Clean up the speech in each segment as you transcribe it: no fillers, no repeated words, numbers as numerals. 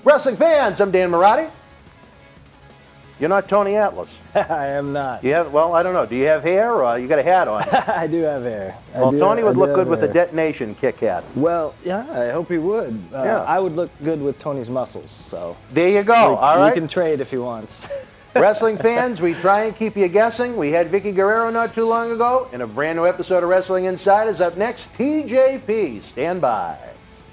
Wrestling fans, I'm Dan Marty. You're not Tony Atlas. I am not. You have, well, I don't know. Do you have hair or you got a hat on? I do have hair. Well, Tony would look good with a detonation kick hat. Well, yeah, I hope he would. Yeah. I would look good with Tony's muscles, so. There you go, all right. You can trade if he wants. Wrestling fans, we try and keep you guessing. We had Vicky Guerrero not too long ago, and a brand new episode of Wrestling Insiders up next. TJP, stand by.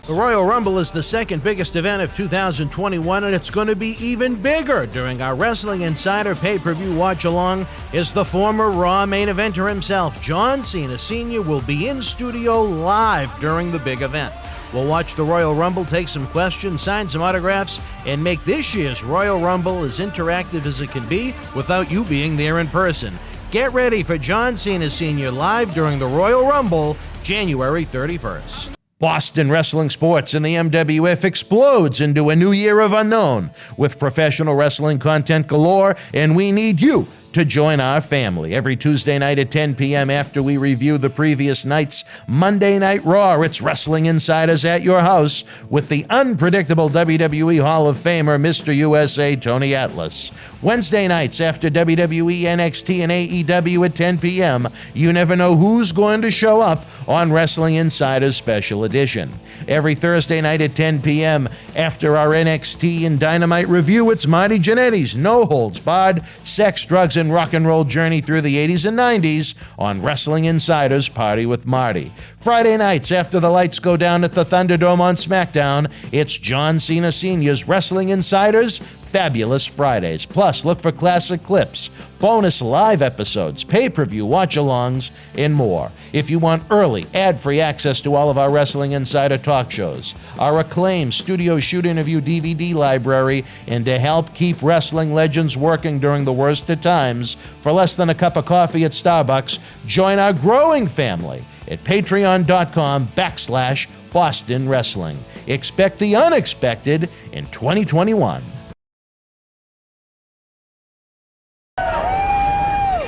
The Royal Rumble is the second biggest event of 2021, and it's going to be even bigger. During our Wrestling Insider pay-per-view watch-along is the former Raw main eventer himself. John Cena Sr. will be in studio live during the big event. We'll watch the Royal Rumble, take some questions, sign some autographs, and make this year's Royal Rumble as interactive as it can be without you being there in person. Get ready for John Cena Sr. live during the Royal Rumble, January 31st. Boston Wrestling Sports and the MWF explodes into a new year of unknown with professional wrestling content galore, and we need you to join our family. Every Tuesday night at 10 p.m. after we review the previous night's Monday Night Raw, it's Wrestling Insiders at your house with the unpredictable WWE Hall of Famer, Mr. USA, Tony Atlas. Wednesday nights after WWE, NXT, and AEW at 10 p.m., you never know who's going to show up on Wrestling Insiders Special Edition. Every Thursday night at 10 p.m. after our NXT and Dynamite review, it's Marty Jannetty's No Holds Barred Sex, Drugs, and Rock and Roll journey through the 80s and 90s on Wrestling Insiders Party with Marty. Friday nights after the lights go down at the Thunderdome on SmackDown, it's John Cena Sr.'s Wrestling Insiders Fabulous Fridays. Plus, look for classic clips, bonus live episodes, pay-per-view watch-alongs, and more. If you want early, ad-free access to all of our Wrestling Insider talk shows, our acclaimed studio shoot interview DVD library, and to help keep wrestling legends working during the worst of times, for less than a cup of coffee at Starbucks, join our growing family at patreon.com/Boston Wrestling. Expect the unexpected in 2021.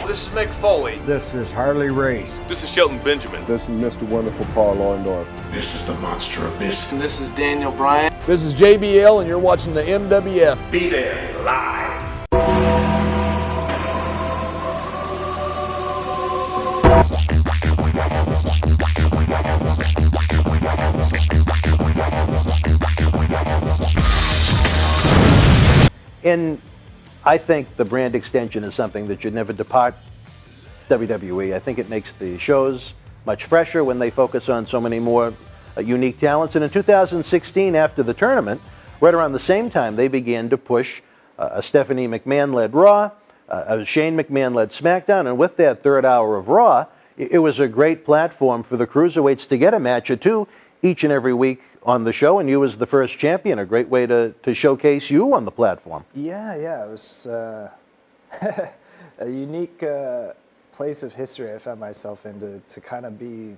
This is Mick Foley. This is Harley Race. This is Shelton Benjamin. This is Mr. Wonderful Paul Orndorff. This is the Monster Abyss. And this is Daniel Bryan. This is JBL, and you're watching the MWF. Be there live. And I think the brand extension is something that should never depart WWE. I think it makes the shows much fresher when they focus on so many more unique talents. And in 2016, after the tournament, right around the same time, they began to push a Stephanie McMahon-led Raw, a Shane McMahon-led SmackDown, and with that third hour of Raw, it was a great platform for the cruiserweights to get a match or two each and every week on the show, and you as the first champion, a great way to showcase you on the platform. Yeah, it was a unique place of history I found myself in to kind of be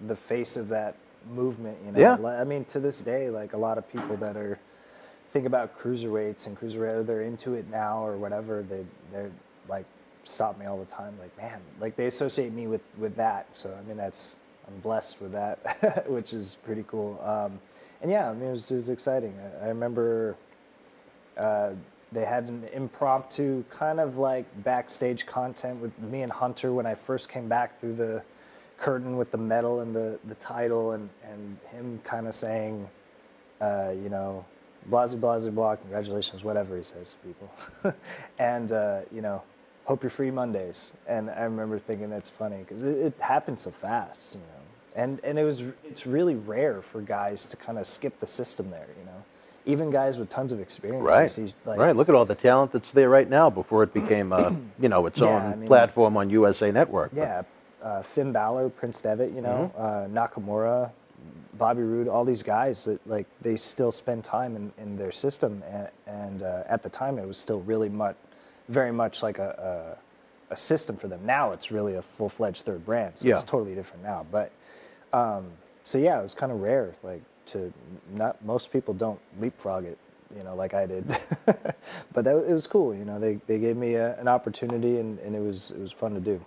the face of that movement, you know. Yeah. I mean, to this day, like a lot of people that think about cruiserweights and they're into it now or whatever, they're like stop me all the time, like, man, like they associate me with that. So I mean, I'm blessed with that, which is pretty cool. And yeah, I mean, it was exciting. I remember they had an impromptu kind of like backstage content with me and Hunter when I first came back through the curtain with the medal and the title, and him kind of saying, you know, blah, congratulations, whatever he says to people. And, you know, hope you're free Mondays. And I remember thinking that's funny because it happened so fast, you know. And it's really rare for guys to kind of skip the system there, you know. Even guys with tons of experience. Right. See, like, Right. Look at all the talent that's there right now before it became, you know, its own platform on USA Network. Yeah. Finn Balor, Prince Devitt, you know, Nakamura, Bobby Roode, all these guys that like they still spend time in their system, and at the time it was still really very much like a system for them. Now it's really a full-fledged third brand, so it's totally different now. But so yeah, it was kind of rare, like not most people don't leapfrog it, you know, like I did. But it was cool, you know. They gave me an opportunity, and it was fun to do.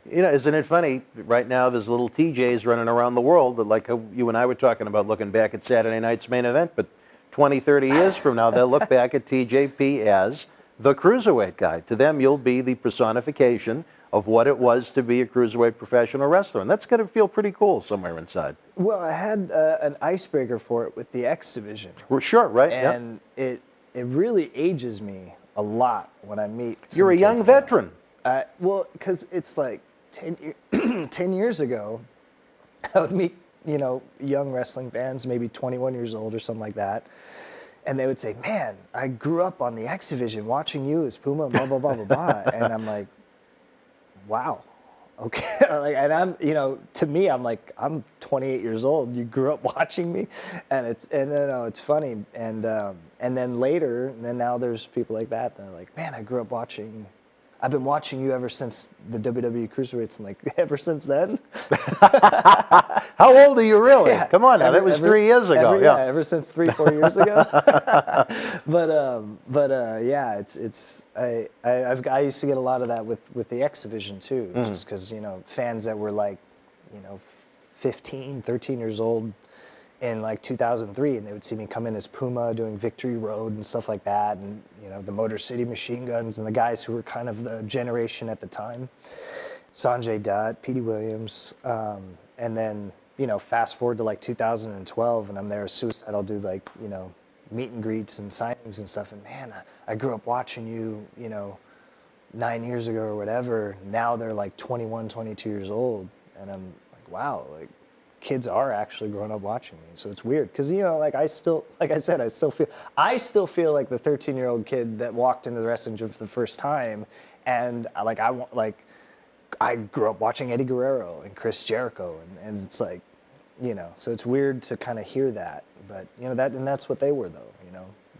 You know, isn't it funny? Right now, there's little TJs running around the world that, like how you and I were talking about looking back at Saturday night's main event, but 20, 30 years from now, they'll look back at TJP as the cruiserweight guy. To them, you'll be the personification of what it was to be a cruiserweight professional wrestler. And that's going to feel pretty cool somewhere inside. Well, I had an icebreaker for it with the X division. Well, sure, right? And it really ages me a lot when I meet some You're a young kids now. veteran. Well, because it's like 10 years ago, I would meet, young wrestling fans, maybe 21 years old or something like that. And they would say, man, I grew up on the X division watching you as Puma, blah, blah, blah, blah, blah. And I'm like, wow. Okay. And I'm, to me, I'm like, I'm 28 years old. You grew up watching me. And it's funny. And then later, and then now there's people like that. They're like, man, I've been watching you ever since the WWE Cruiserweights. I'm like, ever since then? How old are you really? Yeah. Come on now, that was 3 years ago. Ever since 3-4 years ago. I used to get a lot of that with the X division too, just because fans that were like, 15, 13 years old in like 2003, and they would see me come in as Puma doing Victory Road and stuff like that, and the Motor City Machine Guns and the guys who were kind of the generation at the time, Sanjay Dutt, Petey Williams, and then fast forward to like 2012, and I'm there as Suicide. I'll do like meet and greets and signings and stuff, and man, I grew up watching you 9 years ago or whatever. Now they're like 21, 22 years old, and I'm like, wow, like kids are actually growing up watching me. So it's weird because I still feel like the 13-year-old kid that walked into the wrestling gym for the first time, and I grew up watching Eddie Guerrero and Chris Jericho, and it's like, so it's weird to kind of hear that, but that's what they were though,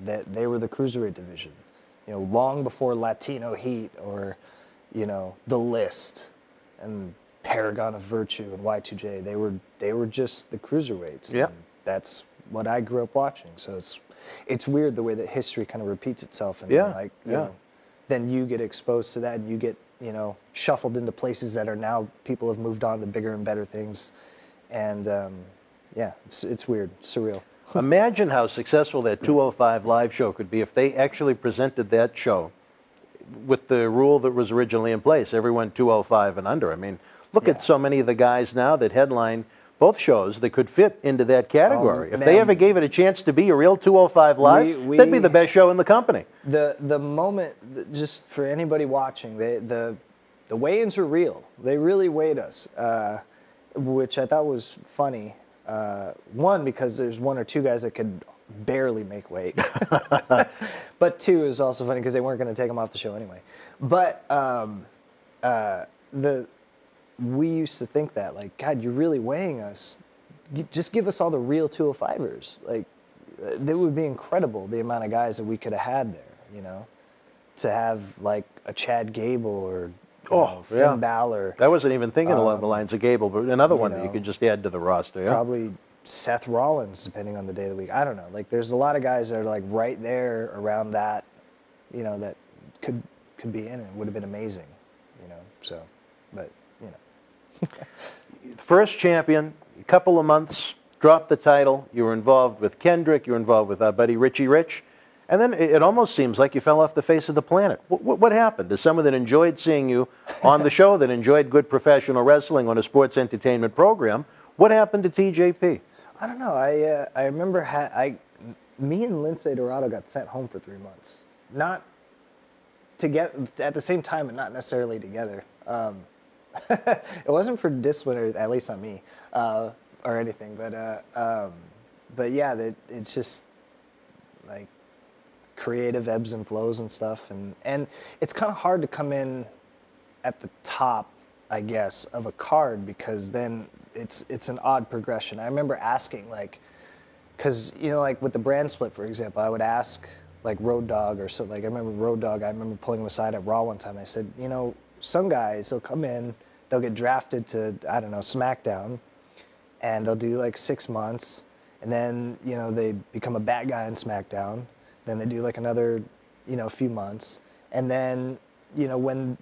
that they were the cruiserweight division, long before Latino Heat or, The List and Paragon of Virtue and Y2J. They were just the cruiserweights. Yeah. And that's what I grew up watching. So it's weird the way that history kind of repeats itself, and then you get exposed to that, and you get shuffled into places that are now people have moved on to bigger and better things, and it's weird, surreal. Imagine how successful that 205 live show could be if they actually presented that show with the rule that was originally in place, everyone 205 and under. I mean, look at so many of the guys now that headline both shows that could fit into that category. If they ever gave it a chance to be a real 205 live, that'd be the best show in the company. The moment, just for anybody watching, the weigh-ins were real. They really weighed us, which I thought was funny. One, because there's one or two guys that could barely make weight. But two, is also funny because they weren't going to take them off the show anyway. But we used to think that, like, God, you're really weighing us. Just give us all the real 205ers. Like, that would be incredible, the amount of guys that we could have had there, to have, like, a Chad Gable or Finn Balor. I wasn't even thinking along the lines of Gable, but another one that you could just add to the roster. Yeah? Probably Seth Rollins, depending on the day of the week. I don't know. Like, there's a lot of guys that are, like, right there around that, that could be in it. It would have been amazing, so, but, First champion, a couple of months, dropped the title. You were involved with Kendrick. You were involved with our buddy Richie Rich. And then it almost seems like you fell off the face of the planet. What happened? As someone that enjoyed seeing you on the show, that enjoyed good professional wrestling on a sports entertainment program, what happened to TJP? I don't know. I remember me and Lindsay Dorado got sent home for 3 months. Not together at the same time, but not necessarily together. It wasn't for discipline, or at least not me, or anything. But yeah, it's just like creative ebbs and flows and stuff, and it's kind of hard to come in at the top, I guess, of a card, because then it's an odd progression. I remember asking, like, because like with the brand split, for example, I would ask like Road Dogg or so. Like, I remember Road Dogg. I remember pulling him aside at Raw one time. I said, some guys, they'll come in, they'll get drafted to, I don't know, SmackDown, and they'll do like 6 months, and then, they become a bad guy on SmackDown. Then they do like another, few months. And then, when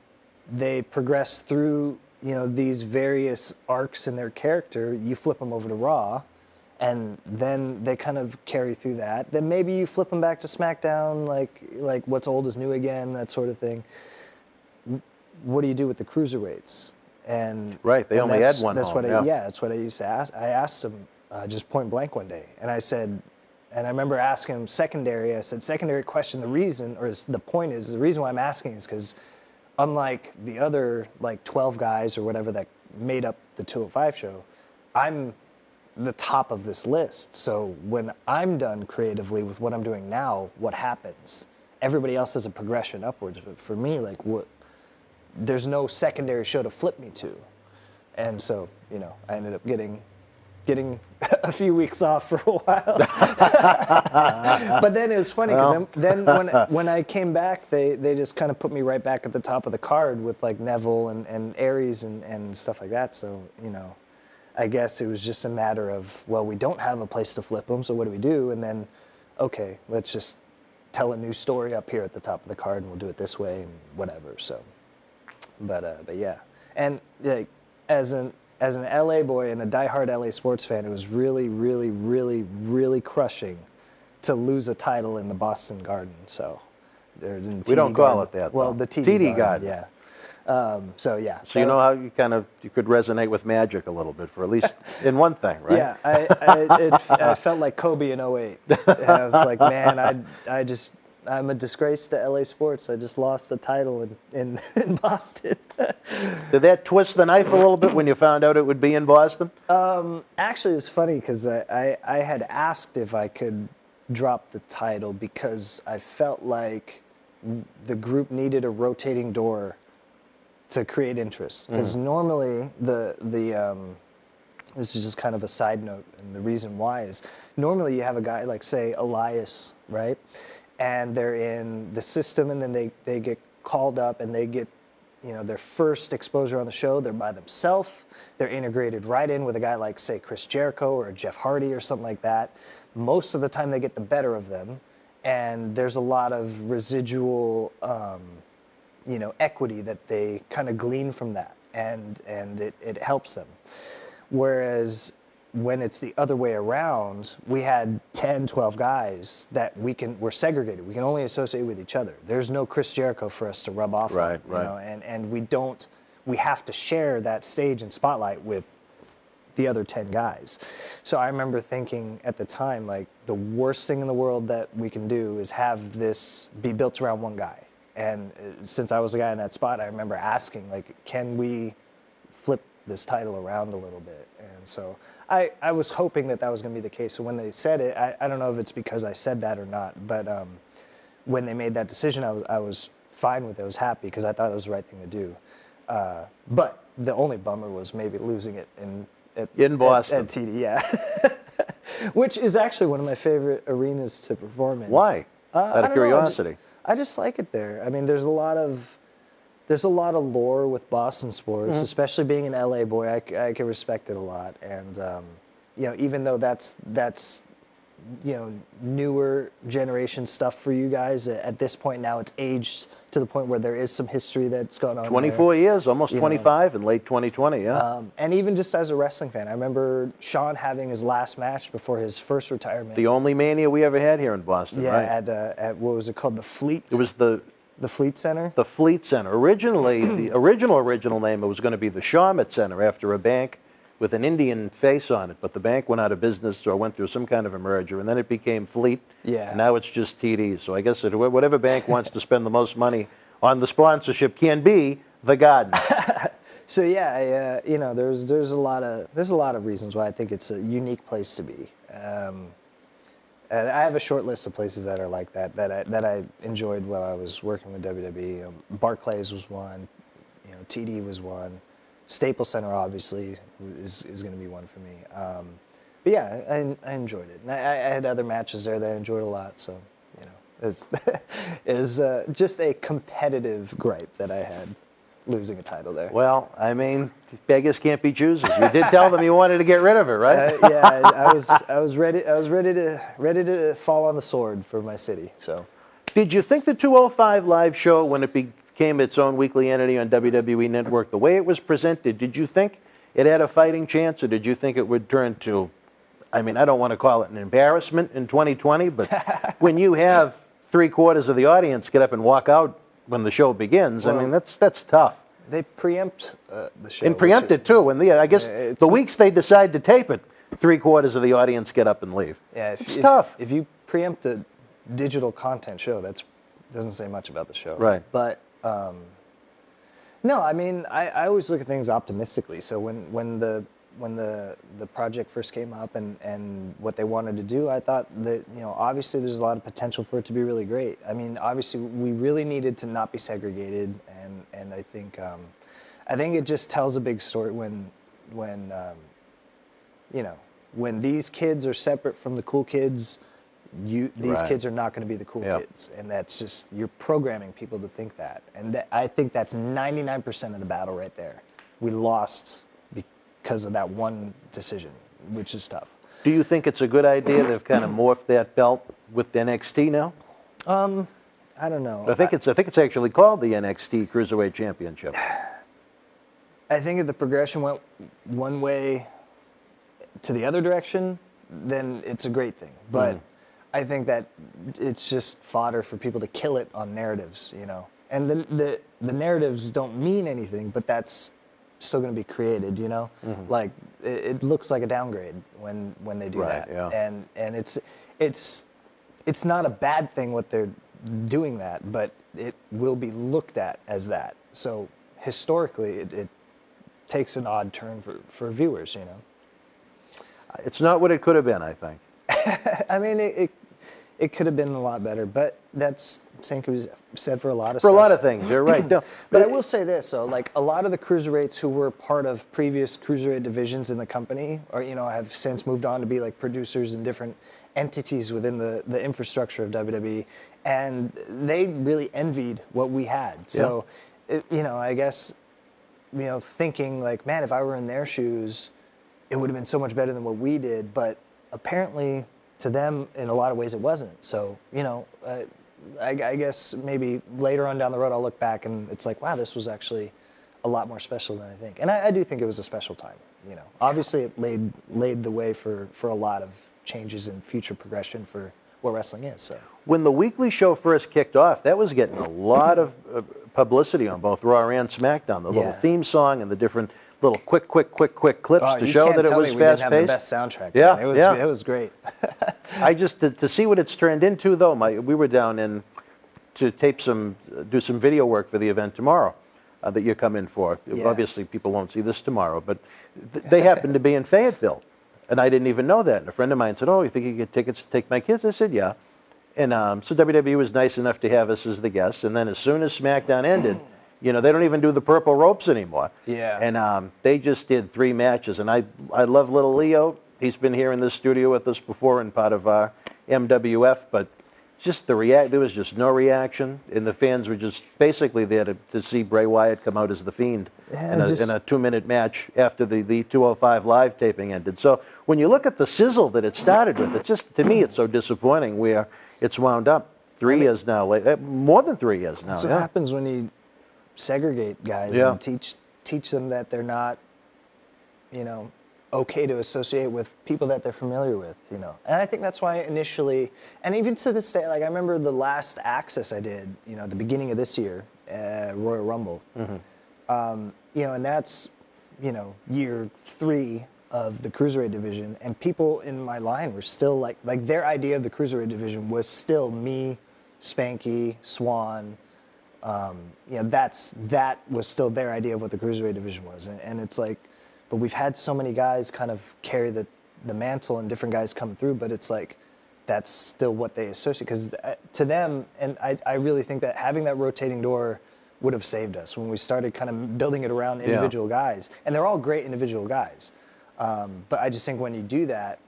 they progress through, these various arcs in their character, you flip them over to Raw, and then they kind of carry through that. Then maybe you flip them back to SmackDown, like what's old is new again, that sort of thing. What do you do with the cruiserweights? And Right, they and only that's- had one That's home, what yeah. that's what I used to ask. I asked him just point blank one day, and I said, and I remember asking him secondary. I said, secondary question. The reason, or the point is, the reason why I'm asking is because, unlike the other like 12 guys or whatever that made up the 205 show, I'm the top of this list. So when I'm done creatively with what I'm doing now, what happens? Everybody else has a progression upwards. But for me, like there's no secondary show to flip me to. And so, I ended up getting a few weeks off for a while. But then it was funny because then when I came back, they just kind of put me right back at the top of the card with like Neville and Aries and stuff like that. So, I guess it was just a matter of, well, we don't have a place to flip them, so what do we do? And then, okay, let's just tell a new story up here at the top of the card, and we'll do it this way and whatever. So, but yeah, and like as an LA boy and a diehard LA sports fan, it was really, really, really, really crushing to lose a title in the Boston Garden. So, We don't call it that, Well, though. the TD Garden, Garden. yeah. So yeah. So you know how you could resonate with Magic a little bit for at least in one thing, right? Yeah, I felt like Kobe in '08. And I was like, man, I'm a disgrace to LA sports. I just lost a title in Boston. Did that twist the knife a little bit when you found out it would be in Boston? Actually, it was funny because I had asked if I could drop the title because I felt like the group needed a rotating door to create interest. Because normally this is just kind of a side note, and the reason why is normally you have a guy like, say, Elias, right? And they're in the system, and then they get called up, and they get, their first exposure on the show. They're by themselves. They're integrated right in with a guy like, say, Chris Jericho or Jeff Hardy or something like that. Most of the time, they get the better of them, and there's a lot of residual, equity that they kind of glean from that, and it helps them. Whereas when it's the other way around, we had 10, 12 guys that we're segregated. We can only associate with each other. There's no Chris Jericho for us to rub off on, and we have to share that stage and spotlight with the other 10 guys. So I remember thinking at the time, like, the worst thing in the world that we can do is have this be built around one guy. And since I was the guy in that spot, I remember asking, like, can we flip this title around a little bit? And so I was hoping that was going to be the case. So when they said it, I don't know if it's because I said that or not, but when they made that decision, I was fine with it. I was happy because I thought it was the right thing to do. But the only bummer was maybe losing it In Boston. at TD, yeah. Which is actually one of my favorite arenas to perform in. Why? I Out of don't know, curiosity. I just like it there. I mean, there's a lot of lore with Boston sports, especially being an LA boy. I can respect it a lot, and even though that's newer generation stuff for you guys. At this point now, it's aged to the point where there is some history that's gone on. 24 there. years, almost 25 in late 2020, yeah. And even just as a wrestling fan, I remember Sean having his last match before his first retirement. The only Mania we ever had here in Boston, yeah, right? at what was it called? The Fleet? It was the Fleet Center? The Fleet Center. Originally, the original name, it was going to be the Shawmut Center after a bank with an Indian face on it, but the bank went out of business or went through some kind of a merger, and then it became Fleet. Yeah. And now it's just TD. So I guess whatever bank wants to spend the most money on the sponsorship can be the Garden. So yeah, there's a lot of reasons why I think it's a unique place to be. I have a short list of places that are like that I enjoyed while I was working with WWE. Barclays was one, TD was one. Staples Center obviously is going to be one for me. But yeah, I enjoyed it. And I had other matches there that I enjoyed a lot. So it's just a competitive gripe that I had losing a title there. Well, I mean, beggars can't be choosers. You did tell them you wanted to get rid of it, right? Yeah, I was ready to fall on the sword for my city. So, did you think the 205 Live show, when it became its own weekly entity on WWE Network, the way it was presented, did you think it had a fighting chance, or did you think it would turn to I mean, I don't want to call it an embarrassment in 2020, but when you have 3/4 of the audience get up and walk out when the show begins, I mean, that's tough. They preempt the show. And preempt it too. And I guess the weeks they decide to tape it, 3/4 of the audience get up and leave. Yeah, it's tough. If you preempt a digital content show, that doesn't say much about the show. Right. But no, I mean, I always look at things optimistically. So when the project first came up and what they wanted to do, I thought that, obviously there's a lot of potential for it to be really great. I mean, obviously we really needed to not be segregated, and I think it just tells a big story when these kids are separate from the cool kids. These kids are not going to be the cool kids, and that's just, you're programming people to think that, and I think that's 99% of the battle right there. We lost because of that one decision, which is tough. Do you think it's a good idea they've kind of morphed that belt with NXT now? I don't know. I think it's actually called the NXT Cruiserweight Championship. I think if the progression went one way to the other direction, then it's a great thing. But I think that it's just fodder for people to kill it on narratives, And the narratives don't mean anything, but that's still going to be created, Like it looks like a downgrade when they do that. Yeah. And it's not a bad thing what they're doing that, but it will be looked at as that. So historically, it takes an odd turn for viewers, It's not what it could have been, I think. I mean, it could have been a lot better, but that's same could be said for a lot of For stuff. a lot of things, you're right. No, But I will say this, though, like a lot of the cruiserweights who were part of previous cruiserweight divisions in the company, or have since moved on to be like producers in different entities within the infrastructure of WWE, and they really envied what we had. So, I guess, thinking like, man, if I were in their shoes, it would have been so much better than what we did. But apparently, to them, in a lot of ways, it wasn't. So, I guess maybe later on down the road, I'll look back and it's like, wow, this was actually a lot more special than I think. And I do think it was a special time. Obviously, it laid the way for a lot of changes in future progression for what wrestling is. So when the weekly show first kicked off, that was getting a lot of publicity on both Raw and SmackDown. The little theme song and the different little quick clips to show that it was fast-paced. We didn't have the best soundtrack. Yeah, man. It was great. I just to see what it's turned into, though. We were down in to do some video work for the event tomorrow that you come in for. Yeah. Obviously, people won't see this tomorrow, but they happened to be in Fayetteville, and I didn't even know that. And a friend of mine said, "Oh, you think you get tickets to take my kids?" I said, "Yeah." And so WWE was nice enough to have us as the guests. And then as soon as SmackDown ended, they don't even do the purple ropes anymore. Yeah. And they just did 3 matches. And I love little Leo. He's been here in the studio with us before and part of our MWF. But just there was just no reaction. And the fans were just basically there to see Bray Wyatt come out as the Fiend in a 2-minute match after the 205 Live taping ended. So when you look at the sizzle that it started with, it just, to me, it's so disappointing where it's wound up 3 years now, more than 3 years now. That's what happens when you segregate guys and teach them that they're not, okay to associate with people that they're familiar with, And I think that's why initially, and even to this day, like I remember the last Access I did, at the beginning of this year, Royal Rumble, and that's, year 3 of the Cruiserweight division, and people in my line were still like their idea of the Cruiserweight division was still me, Spanky, Swan, that was still their idea of what the Cruiserweight division was, and it's like, but we've had so many guys kind of carry the mantle and different guys come through, but it's like, that's still what they associate, because to them, and I really think that having that rotating door would have saved us when we started kind of building it around individual guys, and they're all great individual guys. But I just think when you do that,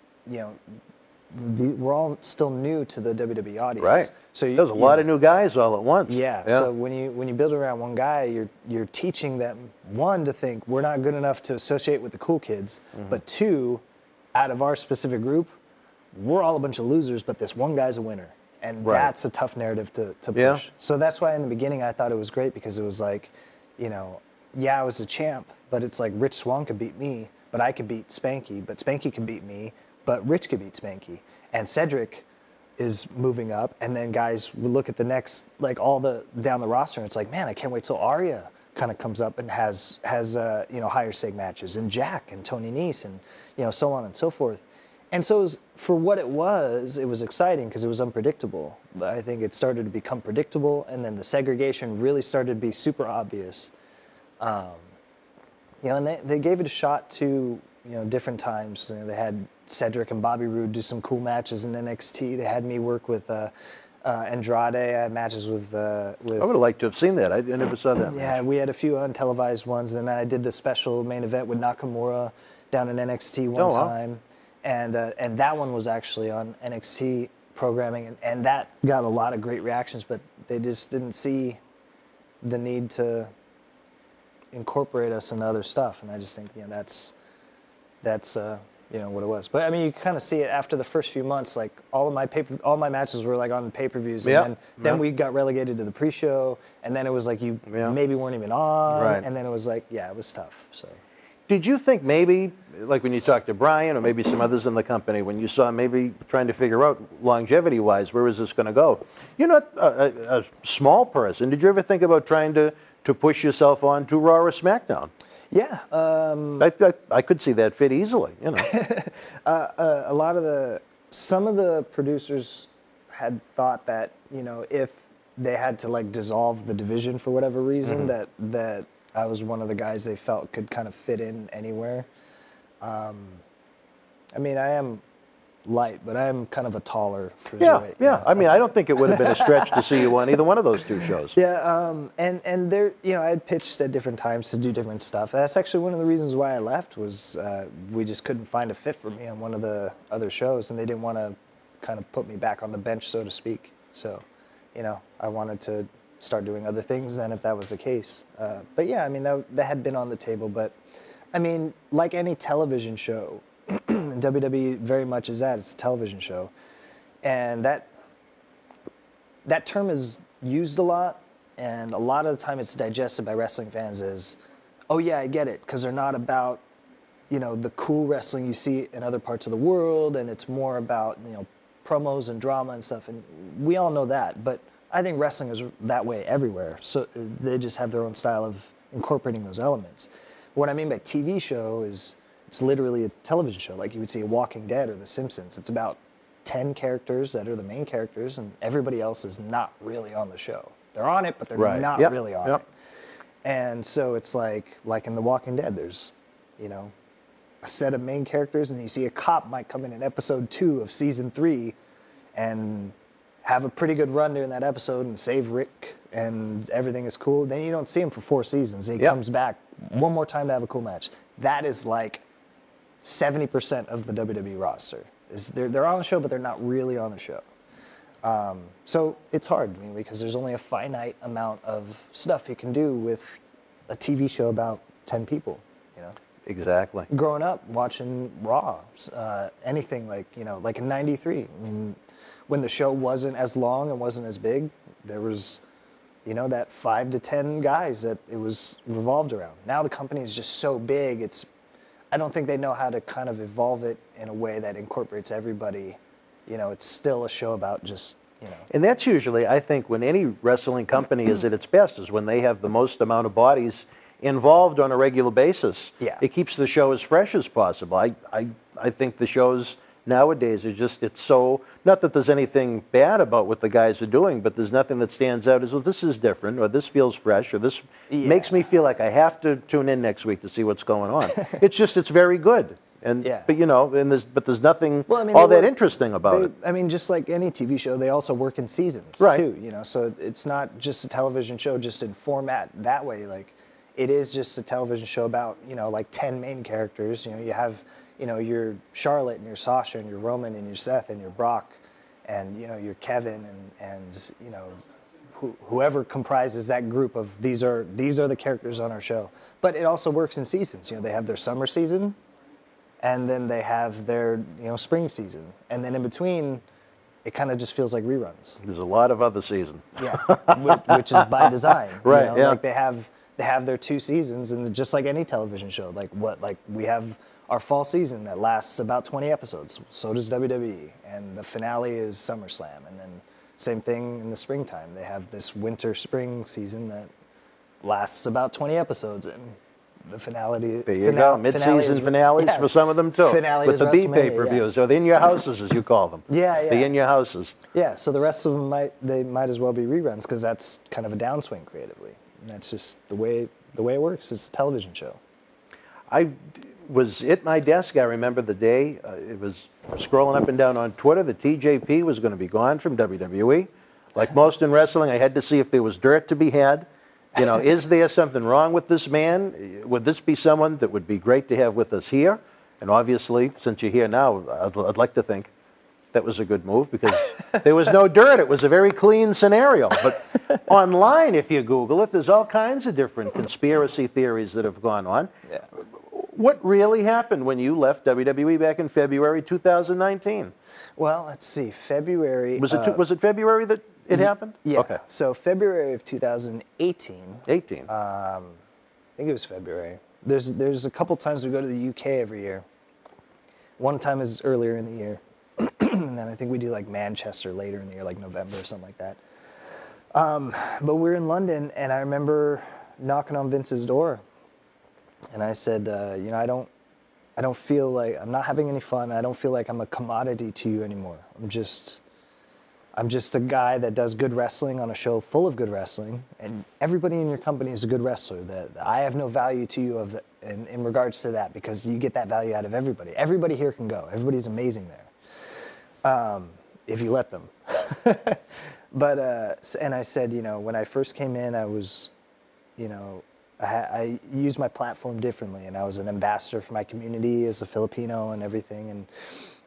we're all still new to the WWE audience. Right. So there's a lot of new guys all at once. Yeah. So when you build around one guy, you're teaching them, one, to think we're not good enough to associate with the cool kids, but 2, out of our specific group, we're all a bunch of losers, but this one guy's a winner. And that's a tough narrative to push. Yeah. So that's why in the beginning I thought it was great, because it was like, I was a champ, but it's like Rich Swann could beat me, but I could beat Spanky, but Spanky can beat me, but Rich could beat Spanky, and Cedric is moving up, and then guys will look at the next, like all the down the roster, and it's like, man, I can't wait till Arya kind of comes up and has higher stake matches, and Jack and Tony Nese, and so on and so forth. And so for what it was exciting because it was unpredictable. But I think it started to become predictable, and then the segregation really started to be super obvious. And they gave it a shot to different times. They had Cedric and Bobby Roode do some cool matches in NXT. They had me work with Andrade. I had matches with. I would have liked to have seen that. I never saw that. Yeah, we had a few untelevised ones, and then I did the special main event with Nakamura down in NXT one time, and that one was actually on NXT programming, and that got a lot of great reactions, but they just didn't see the need to incorporate us into other stuff, and I just think that's what it was. But I mean, you kind of see it after the first few months. Like all my matches were like on pay-per-views, and then we got relegated to the pre-show, and then it was like you maybe weren't even on, right. And then it was like it was tough. So, did you think maybe, like when you talked to Brian or maybe some others in the company, when you saw maybe trying to figure out longevity-wise, where is this going to go? You're not a small person. Did you ever think about trying to push yourself on to Raw or SmackDown? Yeah, I could see that fit easily. Some of the producers had thought that if they had to like dissolve the division for whatever reason, that I was one of the guys they felt could kind of fit in anywhere. I mean, I am light, but I am kind of a taller cruiserweight. Yeah. I mean, I don't think it would have been a stretch to see you on either one of those two shows. Yeah, and there, I had pitched at different times to do different stuff. That's actually one of the reasons why I left was we just couldn't find a fit for me on one of the other shows, and they didn't want to kind of put me back on the bench, so to speak. So, I wanted to start doing other things then if that was the case. But yeah, I mean, that had been on the table. But, I mean, like any television show, and WWE very much is that. It's a television show. And that term is used a lot, and a lot of the time it's digested by wrestling fans as, oh yeah, I get it, because they're not about, the cool wrestling you see in other parts of the world, and it's more about, promos and drama and stuff, and we all know that, but I think wrestling is that way everywhere, so they just have their own style of incorporating those elements. What I mean by TV show is it's literally a television show, like you would see a Walking Dead or The Simpsons. It's about 10 characters that are the main characters, and everybody else is not really on the show. They're on it, but they're not really on it. And so it's like in The Walking Dead, there's, a set of main characters, and you see a cop might come in episode 2 of season 3 and have a pretty good run during that episode and save Rick, and everything is cool. Then you don't see him for 4 seasons. He comes back one more time to have a cool match. That is like 70% of the WWE roster. They're on the show, but they're not really on the show. So it's hard, because there's only a finite amount of stuff you can do with a TV show about 10 people, Exactly. Growing up, watching Raw, anything like in '93, when the show wasn't as long and wasn't as big, there was, that 5 to 10 guys that it was revolved around. Now the company is just so big, I don't think they know how to kind of evolve it in a way that incorporates everybody. It's still a show about just, And that's usually, I think, when any wrestling company is at its best, is when they have the most amount of bodies involved on a regular basis. Yeah. It keeps the show as fresh as possible. I think the shows nowadays are just, it's so, not that there's anything bad about what the guys are doing, but there's nothing that stands out as, well, this is different, or this feels fresh, or this makes me feel like I have to tune in next week to see what's going on. It's very good. And, but there's nothing all that interesting about it. Just like any TV show, they also work in seasons too, so it's not just a television show just in format that way. Like, it is just a television show about, like 10 main characters. You have, your Charlotte and your Sasha and your Roman and your Seth and your Brock and, your Kevin and whoever comprises that group of these are the characters on our show. But it also works in seasons. They have their summer season, and then they have their, spring season. And then in between, it kind of just feels like reruns. There's a lot of other seasons. Yeah, which is by design. Right, Like they have their 2 seasons, and just like any television show, like we have our fall season that lasts about 20 episodes. So does WWE, and the finale is SummerSlam, and then same thing in the springtime. They have this winter-spring season that lasts about 20 episodes, and the finale. There you go. Mid-season finales for some of them too. Finale with is the B WrestleMania, pay-per-views, or the in your houses as you call them. Yeah, yeah. The in your houses. Yeah, so the rest of them might as well be reruns because that's kind of a downswing creatively. And that's just the way it works. It's a television show. I was at my desk. I remember the day it was scrolling up and down on Twitter. The TJP was going to be gone from WWE. Like most in wrestling, I had to see if there was dirt to be had. You know, is there something wrong with this man? Would this be someone that would be great to have with us here? And obviously, since you're here now, I'd like to think that was a good move because there was no dirt. It was a very clean scenario. But online, if you Google it, there's all kinds of different conspiracy theories that have gone on. Yeah. What really happened when you left WWE back in February 2019? Well, let's see. February. Was it February that it happened? Yeah. Okay. So February of 2018. 18. I think it was February. There's a couple times we go to the UK every year. One time is earlier in the year. And then I think we do like Manchester later in the year, like November or something like that. But we're in London, and I remember knocking on Vince's door, and I said, I don't feel like I'm not having any fun. I don't feel like I'm a commodity to you anymore. I'm just a guy that does good wrestling on a show full of good wrestling, and everybody in your company is a good wrestler. That I have no value to you in regards to that because you get that value out of everybody. Everybody here can go. Everybody's amazing there. If you let them. But, and I said, when I first came in, I was, I used my platform differently, and I was an ambassador for my community as a Filipino and everything.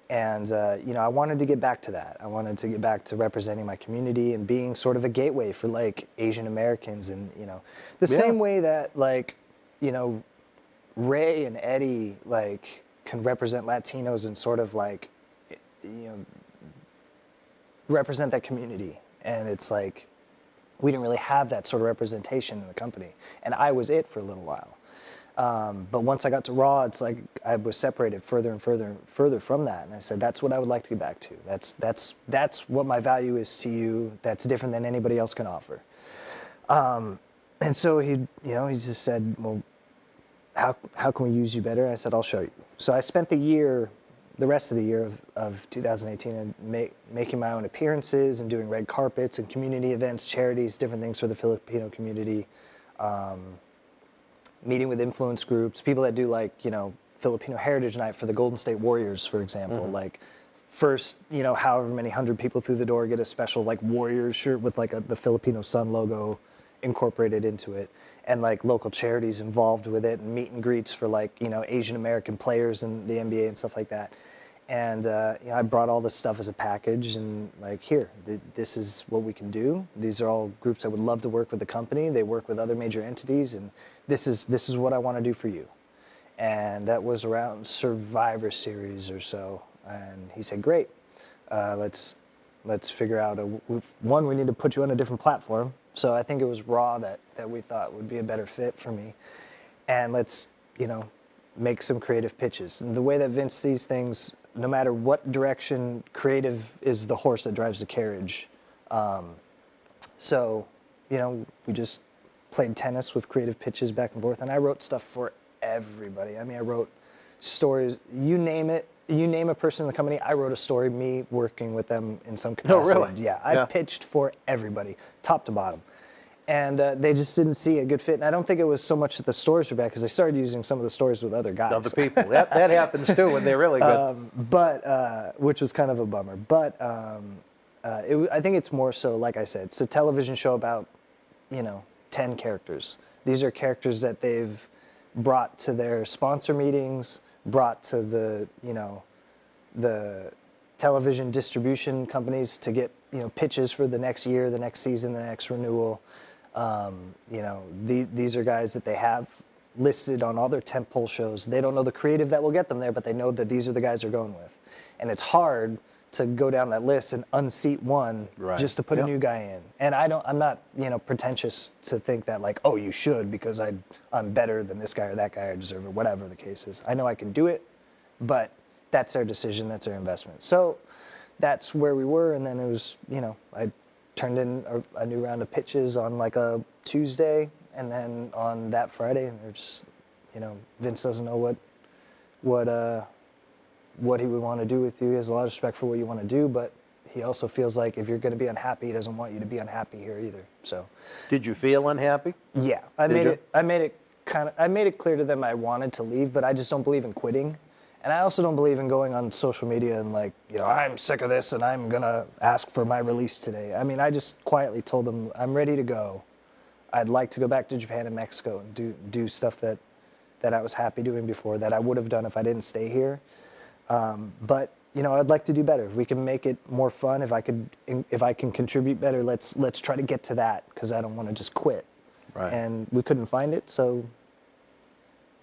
And I wanted to get back to that. I wanted to get back to representing my community and being sort of a gateway for like Asian Americans and, the same way that like, Ray and Eddie like can represent Latinos and sort of like, represent that community. And it's like, we didn't really have that sort of representation in the company. And I was it for a little while. But once I got to Raw, it's like I was separated further and further and further from that. And I said, that's what I would like to get back to. That's what my value is to you. That's different than anybody else can offer. And so he just said, well, how can we use you better? I said, I'll show you. So I spent the rest of the year of 2018 and making my own appearances and doing red carpets and community events, charities, different things for the Filipino community, meeting with influence groups, people that do like, Filipino Heritage Night for the Golden State Warriors, for example. Mm-hmm. Like first, however many 100 people through the door get a special like Warriors shirt with like the Filipino Sun logo incorporated into it, and like local charities involved with it, and meet and greets for like Asian American players in the NBA and stuff like that. And I brought all this stuff as a package, and like this is what we can do. These are all groups that would love to work with the company. They work with other major entities, and this is what I want to do for you. And that was around Survivor Series or so. And he said, great, let's figure out one. We need to put you on a different platform. So I think it was Raw that we thought would be a better fit for me. And let's, make some creative pitches. And the way that Vince sees things, no matter what direction, creative is the horse that drives the carriage. So, we just played tennis with creative pitches back and forth. And I wrote stuff for everybody. I mean, I wrote stories, you name it. You name a person in the company, I wrote a story, me working with them in some capacity. Oh, really? Yeah, I pitched for everybody, top to bottom. And they just didn't see a good fit. And I don't think it was so much that the stories were bad, because they started using some of the stories with other guys. Other people. That happens too when they're really good. Which was kind of a bummer. But I think it's more so, like I said, it's a television show about, 10 characters. These are characters that they've brought to their sponsor meetings, brought to the television distribution companies to get pitches for the next year, the next season, the next renewal. These are guys that they have listed on all their tentpole shows. They don't know the creative that will get them there, but they know that these are the guys they're going with. And it's hard to go down that list and unseat one just to put a new guy in. And I'm not, pretentious to think that like, oh, you should because I'm better than this guy or that guy, I deserve it, whatever the case is. I know I can do it, but that's their decision, that's their investment. So that's where we were, and then it was, I turned in a new round of pitches on like a Tuesday, and then on that Friday, and they're just, Vince doesn't know what he would want to do with you. He has a lot of respect for what you want to do, but he also feels like if you're going to be unhappy, he doesn't want you to be unhappy here either. So, Did you feel unhappy? Yeah, I made it clear to them I wanted to leave, but I just don't believe in quitting, and I also don't believe in going on social media and like, I'm sick of this and I'm gonna ask for my release today. I mean, I just quietly told them I'm ready to go. I'd like to go back to Japan and Mexico and do stuff that I was happy doing before that I would have done if I didn't stay here. But I'd like to do better. If we can make it more fun, if I can contribute better, let's try to get to that, because I don't want to just quit. Right. And we couldn't find it, so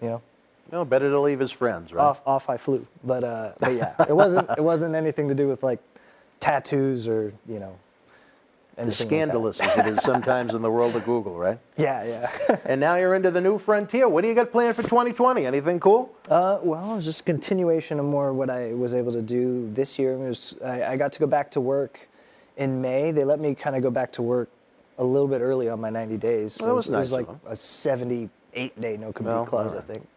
No, better to leave his friends, right? off I flew. But yeah, it wasn't anything to do with like tattoos or As anything scandalous like as it is sometimes in the world of Google, right? Yeah. And now you're into the new frontier. What do you got planned for 2020? Anything cool? Well, it's just a continuation of more what I was able to do this year. I got to go back to work in May. They let me kind of go back to work a little bit early on my 90 days. Well, that was it was nice like of them. a 78-day no-compete clause, all I think.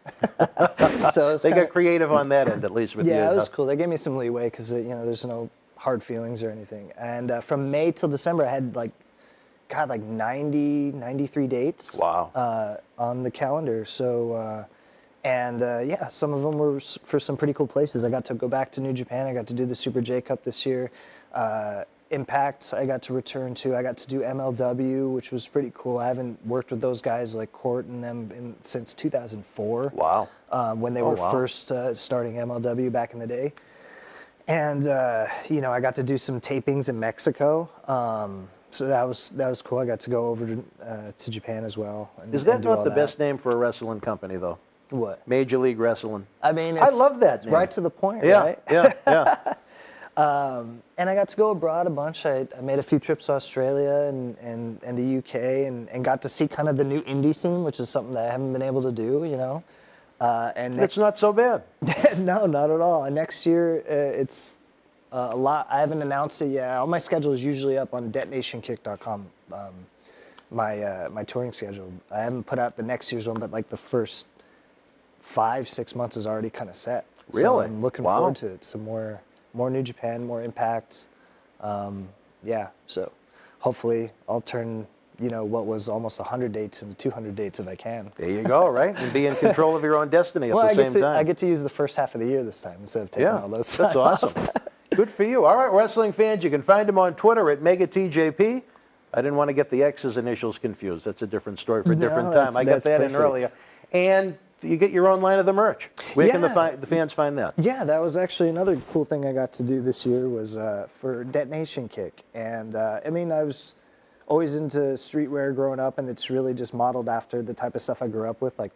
So it was They kinda, got creative on that end, at least with you. yeah, it was cool. They gave me some leeway because there's no hard feelings or anything. And from May till December, I had like 90, 93 dates. Wow. On the calendar. So, yeah, some of them were for some pretty cool places. I got to go back to New Japan. I got to do the Super J Cup this year. Impact, I got to return to. I got to do MLW, which was pretty cool. I haven't worked with those guys like Court and them since 2004. Wow. When they were first starting MLW back in the day. And, I got to do some tapings in Mexico. So that was cool. I got to go over to Japan as well. Is that not the best name for a wrestling company, though? What? Major League Wrestling. I mean, I love that name. Right to the point, Yeah, right? yeah. And I got to go abroad a bunch. I made a few trips to Australia and the UK and got to see kind of the new indie scene, which is something that I haven't been able to do, And It's not so bad. no, not at all. And next year, it's a lot. I haven't announced it yet. All my schedule is usually up on detonationkick.com, my touring schedule. I haven't put out the next year's one, but like the first 5-6 months is already kind of set. Really? So I'm looking Wow. forward to it. Some more New Japan, more Impact. Yeah, so hopefully I'll turn what was almost 100 dates into 200 dates if I can. There you go, right? And be in control of your own destiny at Well, the same time. I get to use the first half of the year this time instead of taking all those. That's awesome. Good for you. All right, wrestling fans, you can find him on Twitter at MegaTJP. I didn't want to get the X's initials confused. That's a different story for a different time. I got that's that in perfect. earlier. And you get your own line of the merch. Where can Yeah. the fans find that? Yeah, that was actually another cool thing I got to do this year was for Detonation Kick. And I was always into streetwear growing up, and it's really just modeled after the type of stuff I grew up with. Like,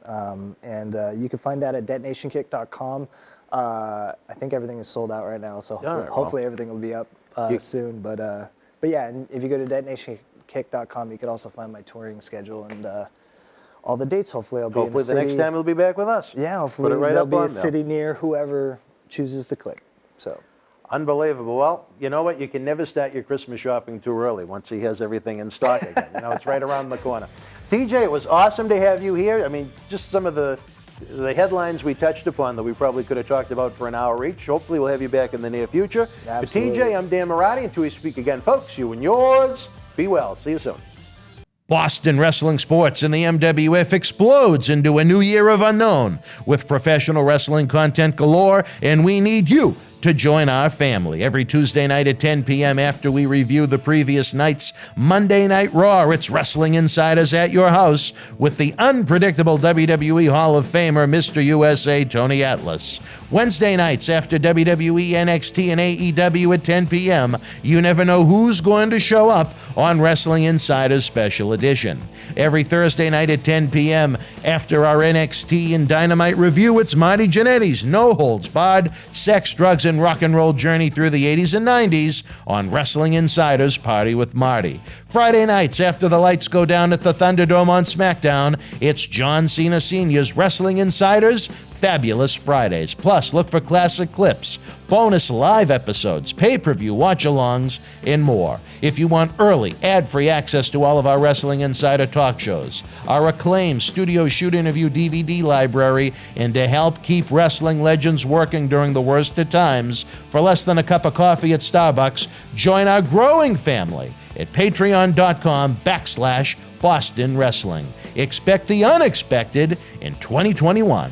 you can find that at detonationkick.com. I think everything is sold out right now, so hopefully everything will be up soon. But yeah, and if you go to detonationkick.com, you can also find my touring schedule and all the dates. Hopefully I'll be in a Hopefully the city. next time he'll be back with us. Yeah, hopefully Put it right there'll up be on a there. city near whoever chooses to click. So. Unbelievable. Well, you know what? You can never start your Christmas shopping too early once he has everything in stock again. It's right around the corner. TJ, it was awesome to have you here. I mean, just some of the headlines we touched upon that we probably could have talked about for an hour each. Hopefully we'll have you back in the near future. Absolutely. For TJ, I'm Dan Marty. Until we speak again, folks, you and yours, be well. See you soon. Boston Wrestling Sports and the MWF explodes into a new year of unknown with professional wrestling content galore, and we need you to join our family. Every Tuesday night at 10 p.m. after we review the previous night's Monday Night Raw, it's Wrestling Insiders at your house with the unpredictable WWE Hall of Famer, Mr. USA, Tony Atlas. Wednesday nights after WWE, NXT, and AEW at 10 p.m., you never know who's going to show up on Wrestling Insiders Special Edition. Every Thursday night at 10 p.m. after our NXT and Dynamite review, it's Marty Jannetty's No Holds Barred Sex, Drugs, and and rock and roll journey through the 80s and 90s on Wrestling Insider's Party with Marty. Friday nights after the lights go down at the Thunderdome on SmackDown, it's John Cena Sr.'s Wrestling Insider's Fabulous Fridays. Plus, look for classic clips, bonus live episodes, pay-per-view watch-alongs, and more. If you want early, ad-free access to all of our Wrestling Insider talk shows, our acclaimed studio shoot interview DVD library, and to help keep wrestling legends working during the worst of times, for less than a cup of coffee at Starbucks, join our growing family at patreon.com/Boston Wrestling. Expect the unexpected in 2021.